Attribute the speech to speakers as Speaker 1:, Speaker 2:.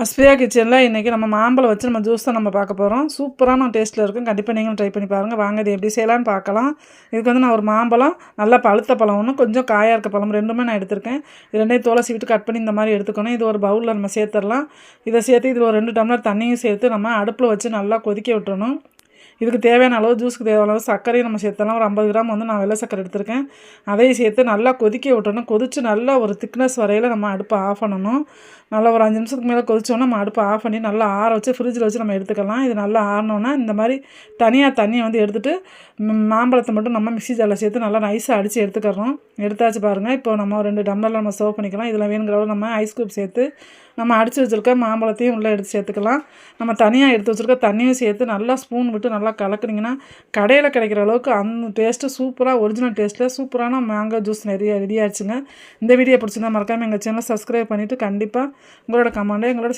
Speaker 1: அஸ்பியா கிச்சனில் இன்றைக்கி நம்ம மாம்பழம் வச்சு நம்ம ஜூஸ் தான் நம்ம பார்க்க போகிறோம். சூப்பரான டேஸ்ட்டில் இருக்கும். கண்டிப்பாக நீங்களும் ட்ரை பண்ணி பாருங்கள். வாங்க இது எப்படி செய்யலான்னு பார்க்கலாம். இதுக்கு வந்து நான் ஒரு மாம்பழம், நல்லா பழுத்த பழம் ஒன்று, கொஞ்சம் காயாக இருக்க பழம் ரெண்டுமே நான் எடுத்திருக்கேன். இது ரெண்டையும் தோலை சீவிட்டு கட் பண்ணி இந்த மாதிரி எடுத்துக்கணும். இது ஒரு பவுலில் நம்ம சேர்த்துடலாம். இதை சேர்த்து இதில் ஒரு 2 டம்ளர் தண்ணியும் சேர்த்து நம்ம அடுப்பில் வச்சு நல்லா கொதிக்க விட்டுறணும். இதுக்கு தேவையான அளவு ஜூஸுக்கு தேவையான அளவு சர்க்கரையும் நம்ம சேர்த்தலாம். ஒரு 50 கிராம் வந்து நான் வெள்ளை சர்க்கரை எடுத்திருக்கேன். அதையும் சேர்த்து நல்லா கொதிக்க விட்டணும். கொதித்து நல்லா ஒரு திக்னஸ் வரையில் நம்ம அடுப்பை ஆஃப் பண்ணணும். நல்லா ஒரு 5 நிமிஷத்துக்கு மேலே கொதிச்சோன்னா நம்ம அடுப்பை ஆஃப் பண்ணி நல்லா ஆற வச்சு ஃப்ரிட்ஜில் வச்சு நம்ம எடுத்துக்கலாம். இது நல்லா ஆறினோன்னா இந்த மாதிரி தனியாக தண்ணியை வந்து எடுத்துகிட்டு மாம்பழத்தை மட்டும் நம்ம மிக்ஸி ஜாரில் சேர்த்து நல்லா நைஸாக அடித்து எடுத்துக்கிறோம். எடுத்தாச்சு பாருங்கள். இப்போ நம்ம 2 டம்ளரில் நம்ம சர்வ் பண்ணிக்கலாம். இதில் வேணுங்கிற அளவு நம்ம ஐஸ் க்யூப் சேர்த்து நம்ம அடித்து வச்சுருக்க மாம்பழத்தையும் உள்ளே எடுத்து சேர்த்துக்கலாம். நம்ம தனியாக எடுத்து வச்சுருக்க தண்ணியும் சேர்த்து நல்லா ஸ்பூன் விட்டு நல்லா கலக்குனிங்கன்னா கடையில் கிடைக்கிற அளவுக்கு அந்த டேஸ்ட்டு சூப்பராக ஒரிஜினல் டேஸ்ட்டில் சூப்பரான மேங்கோ ஜூஸ் ரெடி ஆகிடுச்சுங்க. இந்த வீடியோ பிடிச்சிருந்தா மறக்காமல் எங்கள் சேனலை சப்ஸ்கிரைப் பண்ணிவிட்டு கண்டிப்பாக உங்களோட கமெண்ட்டை எங்களோட